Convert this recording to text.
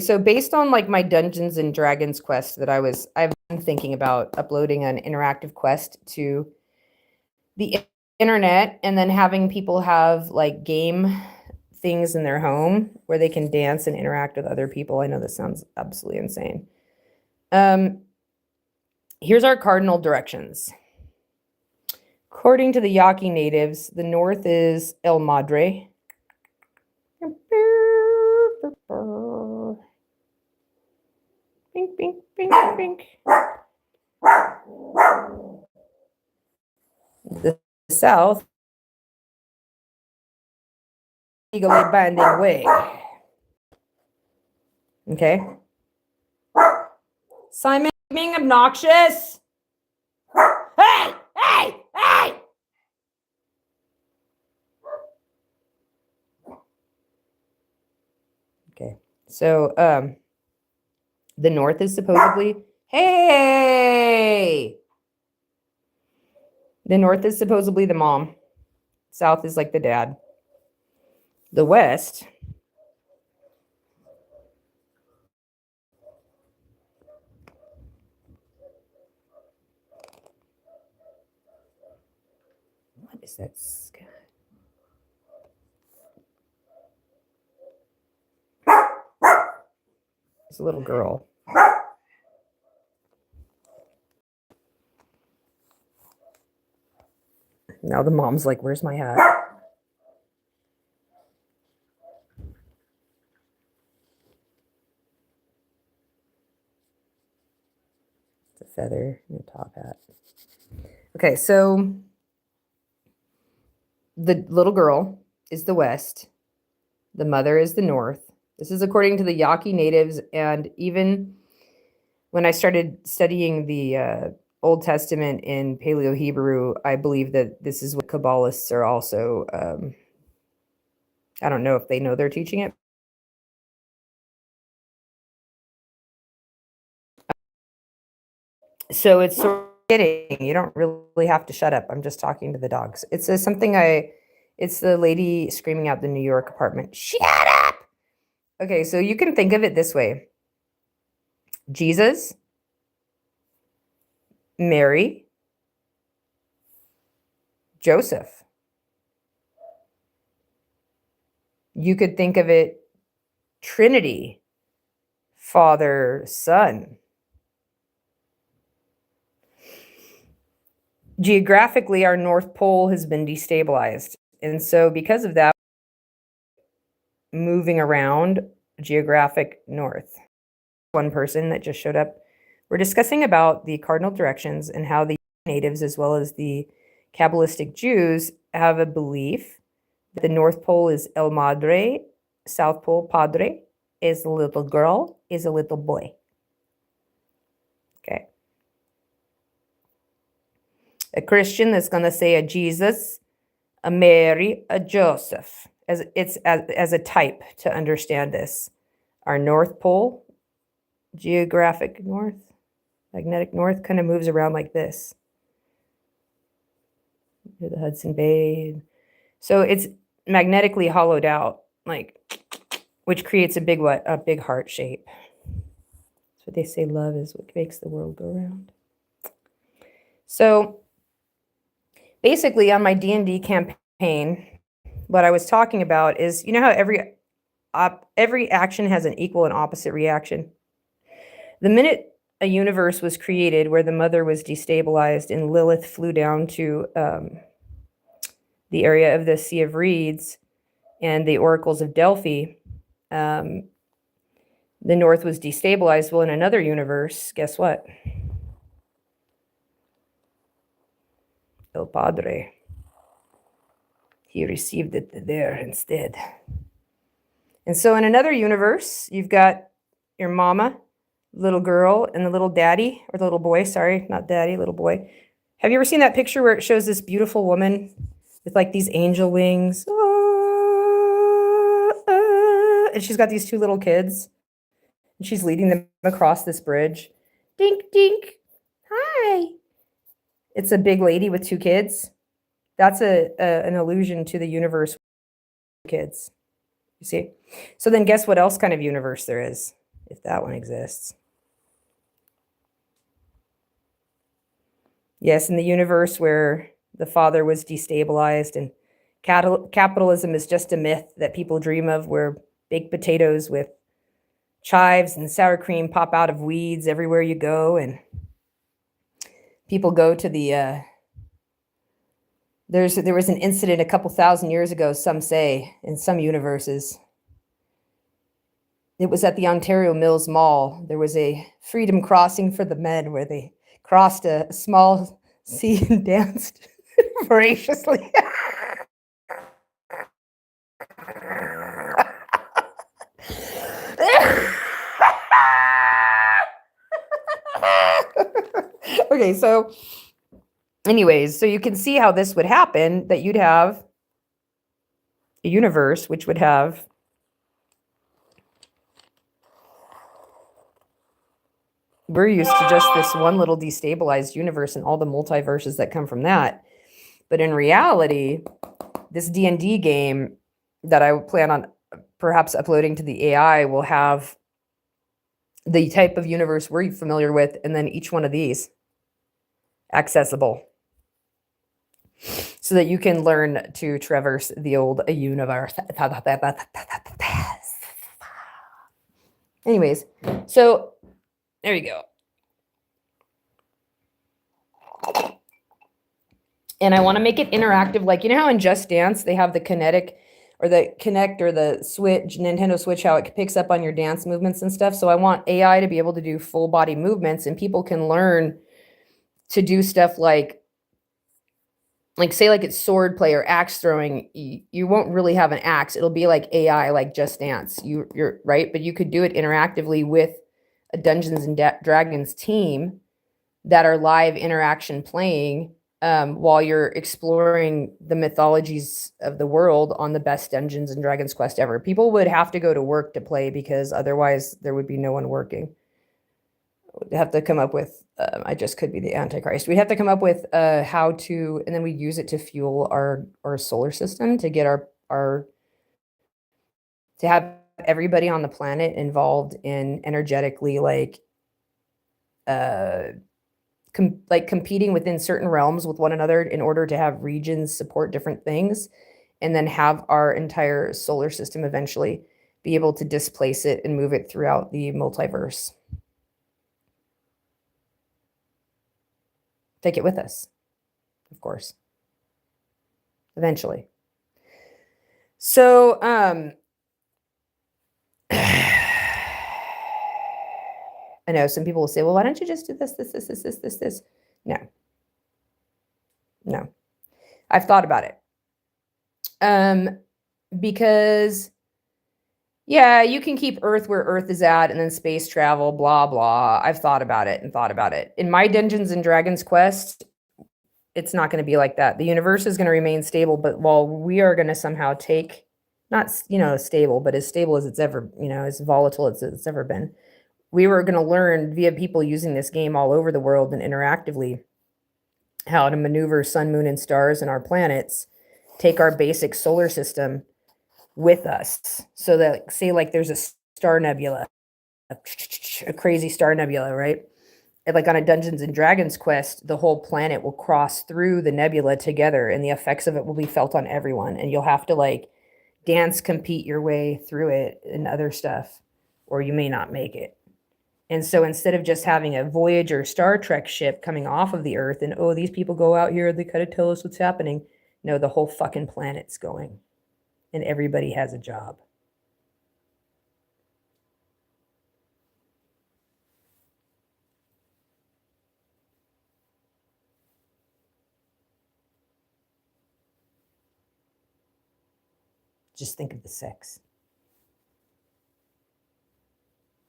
So based on like my Dungeons and Dragons quest that I've been thinking about uploading an interactive quest to the internet and then having people have like game things in their home where they can dance and interact with other people. I know this sounds absolutely insane. Here's our cardinal directions. According to the Yaqui natives, the north is El Madre. Bink, bink, bink, bink. The south, legally binding way. Okay. Simon being obnoxious. Hey, hey, hey. Okay. So, the north is supposedly, hey. The north is supposedly the mom. South is like the dad. The west what is that sky? It's a little girl. Now the mom's like, where's my hat? It's a feather and a top hat. Okay, so the little girl is the west. The mother is the north. This is according to the Yaqui natives. And even when I started studying the Old Testament in Paleo Hebrew, I believe that this is what Kabbalists are also, I don't know if they know they're teaching it. So it's sort of kidding. You don't really have to shut up. I'm just talking to the dogs. It's it's the lady screaming out the New York apartment. Shut up! Okay, so you can think of it this way. Jesus, Mary, Joseph. You could think of it Trinity, Father, Son. Geographically, our North Pole has been destabilized. And so because of that, moving around geographic north. One person that just showed up. We're discussing about the cardinal directions and how the natives, as well as the Kabbalistic Jews, have a belief that the North Pole is El Madre, South Pole Padre, is a little girl, is a little boy. Okay. A Christian that's going to say a Jesus, a Mary, a Joseph, as a type to understand this. Our North Pole, geographic north, magnetic north, kind of moves around like this. The Hudson Bay. So it's magnetically hollowed out, like, which creates a big what? A big heart shape. That's what they say. Love is what makes the world go round. So basically, on my D&D campaign, what I was talking about is, you know how every action has an equal and opposite reaction. The minute a universe was created where the mother was destabilized and Lilith flew down to the area of the Sea of Reeds and the oracles of Delphi, the north was destabilized. Well, in another universe, guess what? El Padre. He received it there instead. And so in another universe, you've got your mama, little girl, and the little daddy, or the little boy, sorry, not daddy, little boy. Have you ever seen that picture where it shows this beautiful woman with like these angel wings? And she's got these two little kids. And she's leading them across this bridge. Dink, dink. Hi. It's a big lady with two kids. That's an allusion to the universe with kids. You see? So then guess what else kind of universe there is? if that one exists. Yes, in the universe where the father was destabilized and capitalism is just a myth that people dream of, where baked potatoes with chives and sour cream pop out of weeds everywhere you go, and people go to the there was an incident a couple thousand years ago, some say, in some universes. It was at the Ontario Mills Mall. There was a freedom crossing for the men where they crossed a small sea and danced voraciously. Okay, so anyways, so you can see how this would happen, that you'd have a universe which would have we're used to just this one little destabilized universe and all the multiverses that come from that. But in reality, this D&D game that I plan on perhaps uploading to the AI will have the type of universe we're familiar with, and then each one of these accessible, so that you can learn to traverse the old universe. Anyways, so there you go. And I want to make it interactive. Like, you know how in Just Dance, they have the kinetic or the Kinect or the Switch, Nintendo Switch, how it picks up on your dance movements and stuff. So I want AI to be able to do full body movements, and people can learn to do stuff like say like it's sword play or axe throwing. You won't really have an axe. It'll be like AI, like Just Dance. You're right. But you could do it interactively with a Dungeons and Dragons team that are live interaction playing while you're exploring the mythologies of the world on the best Dungeons and Dragons quest ever. People would have to go to work to play, because otherwise there would be no one working. We'd have to come up with, I just could be the Antichrist. We'd have to come up with how to, and then we'd use it to fuel our solar system to get to have everybody on the planet involved in energetically competing within certain realms with one another in order to have regions support different things, and then have our entire solar system eventually be able to displace it and move it throughout the multiverse. Take it with us, of course, eventually. So, I know some people will say, well, why don't you just do this? No. I've thought about it. Because yeah, you can keep Earth where Earth is at and then space travel, blah, blah. I've thought about it. In my Dungeons and Dragons quest, it's not going to be like that. The universe is going to remain stable, but while we are going to somehow take, not, stable, but as stable as it's ever, as volatile as it's ever been, we were going to learn via people using this game all over the world and interactively how to maneuver sun, moon, and stars and our planets, take our basic solar system with us. So that, say, like there's a star nebula, a crazy star nebula, right? And like on a Dungeons and Dragons quest, the whole planet will cross through the nebula together, and the effects of it will be felt on everyone. And you'll have to dance, compete your way through it and other stuff, or you may not make it. And so instead of just having a Voyager Star Trek ship coming off of the Earth and, oh, these people go out here, they kind of tell us what's happening. No, the whole fucking planet's going, and everybody has a job. Just think of the sex.